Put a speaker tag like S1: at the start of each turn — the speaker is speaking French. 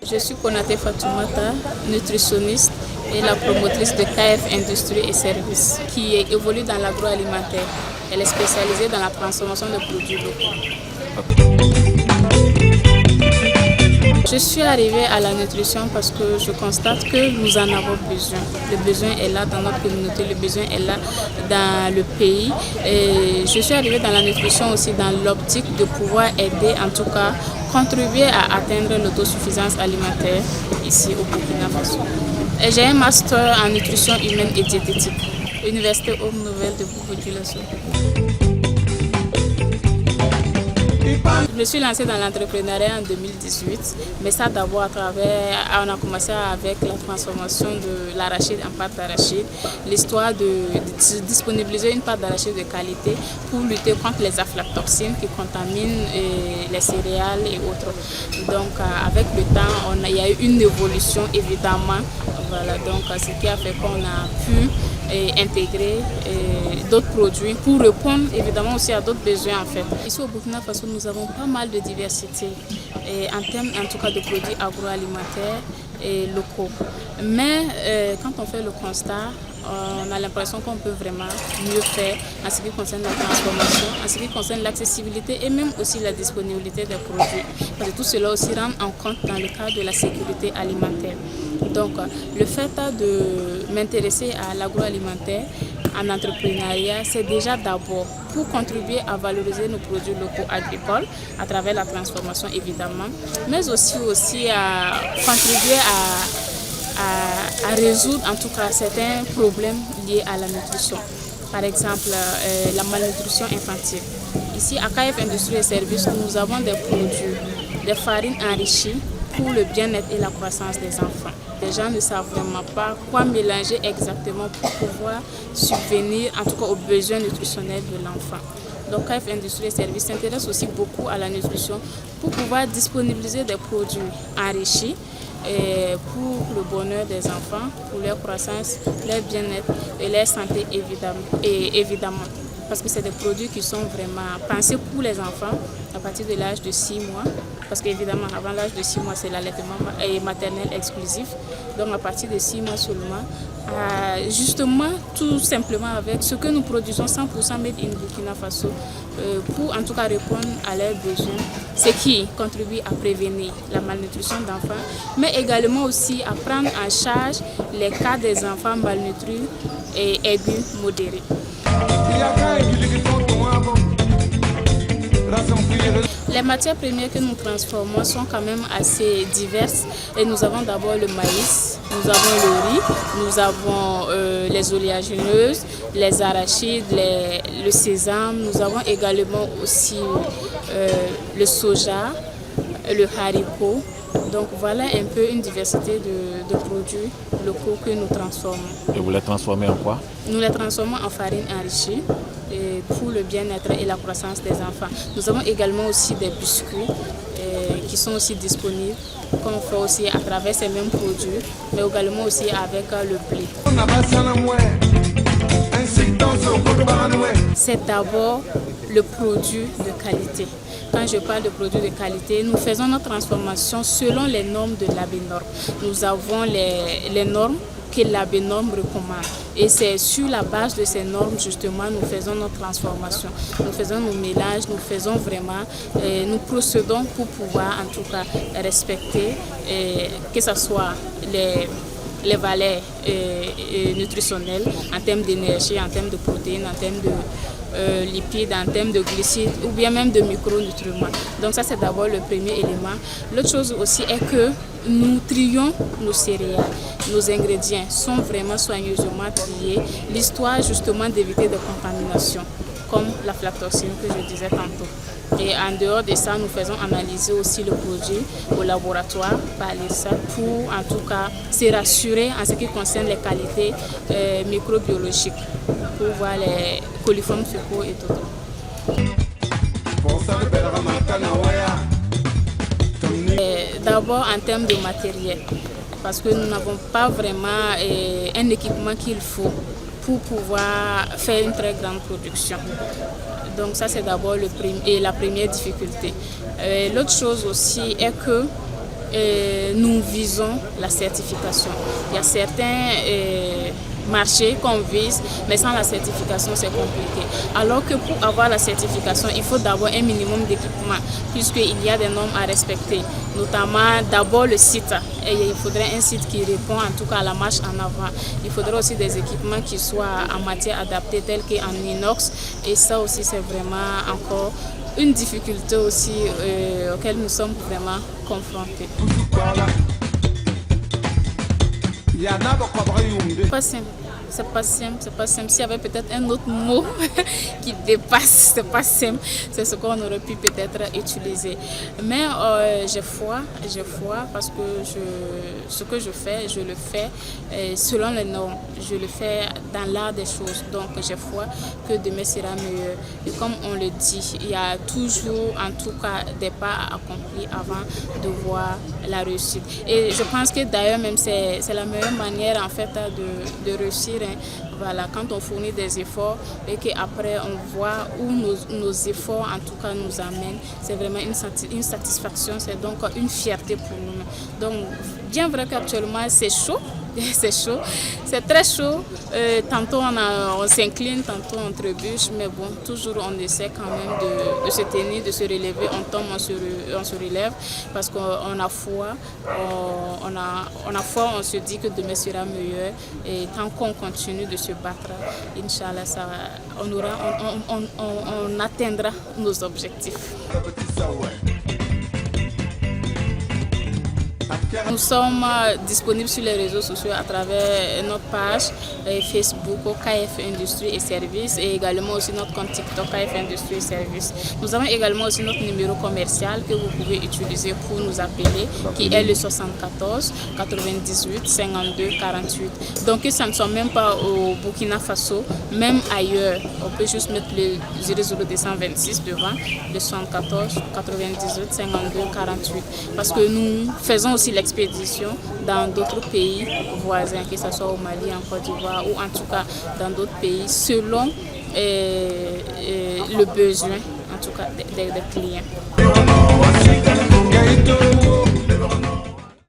S1: Je suis Konaté Fatoumata, nutritionniste et la promotrice de KF Industrie et Services, qui évolue dans l'agroalimentaire. Elle est spécialisée dans la transformation de produits locaux. Je suis arrivée à la nutrition parce que je constate que nous en avons besoin. Le besoin est là dans notre communauté, le besoin est là dans le pays. Et je suis arrivée dans la nutrition aussi dans l'optique de pouvoir aider, en tout cas, contribuer à atteindre l'autosuffisance alimentaire ici au Burkina Faso. J'ai un master en nutrition humaine et diététique, Université Homme Nouvelle de Boubou-Dioulasso. Je me suis lancée dans l'entrepreneuriat en 2018, mais ça d'abord à travers, on a commencé avec la transformation de l'arachide en pâte d'arachide, l'histoire de disponibiliser une pâte d'arachide de qualité pour lutter contre les aflatoxines qui contaminent les céréales et autres. Donc avec le temps, il y a eu une évolution évidemment, voilà, donc ce qui a fait qu'on a pu intégrer d'autres produits pour répondre évidemment aussi à d'autres besoins en fait. Ici au Burkina Faso, nous avons pas mal de diversité en termes en tout cas de produits agroalimentaires et locaux. Mais quand on fait le constat, on a l'impression qu'on peut vraiment mieux faire en ce qui concerne la transformation, en ce qui concerne l'accessibilité et même aussi la disponibilité des produits. Parce que tout cela aussi rend en compte dans le cadre de la sécurité alimentaire. Donc le fait de m'intéresser à l'agroalimentaire en entrepreneuriat, c'est déjà d'abord pour contribuer à valoriser nos produits locaux agricoles à travers la transformation évidemment, mais aussi à contribuer à résoudre en tout cas certains problèmes liés à la nutrition. Par exemple, la malnutrition infantile. Ici, à KF Industrie et Services, nous avons des produits, des farines enrichies pour le bien-être et la croissance des enfants. Les gens ne savent vraiment pas quoi mélanger exactement pour pouvoir subvenir en tout cas aux besoins nutritionnels de l'enfant. Donc KF Industrie et Services s'intéresse aussi beaucoup à la nutrition pour pouvoir disponibiliser des produits enrichis pour le bonheur des enfants, pour leur croissance, leur bien-être et leur santé évidemment. Parce que c'est des produits qui sont vraiment pensés pour les enfants à partir de l'âge de 6 mois. Parce qu'évidemment, avant l'âge de 6 mois, c'est l'allaitement maternel exclusif. Donc à partir de 6 mois seulement, justement, tout simplement avec ce que nous produisons 100% made in Burkina Faso, pour en tout cas répondre à leurs besoins, ce qui contribue à prévenir la malnutrition d'enfants, mais également aussi à prendre en charge les cas des enfants malnutris et aigus modérés. Les matières premières que nous transformons sont quand même assez diverses et nous avons d'abord le maïs, nous avons le riz, nous avons les oléagineuses, les arachides, le sésame, nous avons également aussi le soja, le haricot. Donc voilà un peu une diversité de produits locaux que nous transformons.
S2: Et vous les transformez en quoi?
S1: Nous les transformons en farine enrichie pour le bien-être et la croissance des enfants. Nous avons également aussi des biscuits qui sont aussi disponibles, qu'on fait aussi à travers ces mêmes produits, mais également aussi avec le blé. C'est d'abord le produit de qualité. Quand je parle de produits de qualité, nous faisons notre transformation selon les normes de l'ABNORM. Nous avons les normes que l'ABNORM recommande. Et c'est sur la base de ces normes, justement, nous faisons notre transformation. Nous faisons nos mélanges, nous faisons vraiment, nous procédons pour pouvoir, en tout cas, respecter, que ce soit les valeurs nutritionnelles en termes d'énergie, en termes de protéines, en termes de lipides, en termes de glucides ou bien même de micronutriments. Donc ça c'est d'abord le premier élément. L'autre chose aussi est que nous trions nos céréales. Nos ingrédients sont vraiment soigneusement triés. L'histoire justement d'éviter des contaminations comme la aflatoxine que je disais tantôt. Et en dehors de ça, nous faisons analyser aussi le produit au laboratoire par l'IRSA pour en tout cas se rassurer en ce qui concerne les qualités microbiologiques pour voir les coliformes fécaux et tout. D'abord en termes de matériel, parce que nous n'avons pas vraiment un équipement qu'il faut pour pouvoir faire une très grande production. Donc ça c'est d'abord la première difficulté. L'autre chose aussi est que nous visons la certification. Il y a certains marchés qu'on vise, mais sans la certification, c'est compliqué. Alors que pour avoir la certification, il faut d'abord un minimum d'équipement, puisqu'il y a des normes à respecter, notamment d'abord le site. Et il faudrait un site qui répond en tout cas à la marche en avant. Il faudrait aussi des équipements qui soient en matière adaptée, tels qu'en inox. Et ça aussi, c'est vraiment encore une difficulté aussi auquel nous sommes vraiment confrontés. Pas simple. C'est pas simple, c'est pas simple. S'il y avait peut-être un autre mot qui dépasse, c'est pas simple, c'est ce qu'on aurait pu peut-être utiliser. Mais j'ai foi parce que ce que je fais, je le fais selon les normes. Je le fais dans l'art des choses. Donc j'ai foi que demain sera meilleur. Et comme on le dit, il y a toujours en tout cas des pas accomplis avant de voir la réussite. Et je pense que d'ailleurs même c'est la meilleure manière en fait de réussir. Voilà, quand on fournit des efforts et qu'après on voit où nos efforts en tout cas nous amènent, c'est vraiment une satisfaction, c'est donc une fierté pour nous. Donc bien vrai qu'actuellement c'est chaud, c'est très chaud, tantôt on s'incline, tantôt on trébuche, mais bon, toujours on essaie quand même de se tenir, de se relever, on tombe, on se relève, parce qu'on a foi, on se dit que demain sera meilleur, et tant qu'on continue de se battre, Inch'Allah, on atteindra nos objectifs. Nous sommes disponibles sur les réseaux sociaux à travers notre page Facebook KF Industrie et Services, et également aussi notre compte TikTok KF Industrie et Services. Nous avons également aussi notre numéro commercial que vous pouvez utiliser pour nous appeler, qui est le 74 98 52 48. Donc ça ne sont même pas au Burkina Faso, même ailleurs. On peut juste mettre le 00226 devant, le 74 98 52 48, parce que nous faisons aussi l'expédition dans d'autres pays voisins, que ce soit au Mali, en Côte d'Ivoire ou en tout cas dans d'autres pays, selon le besoin en tout cas des clients.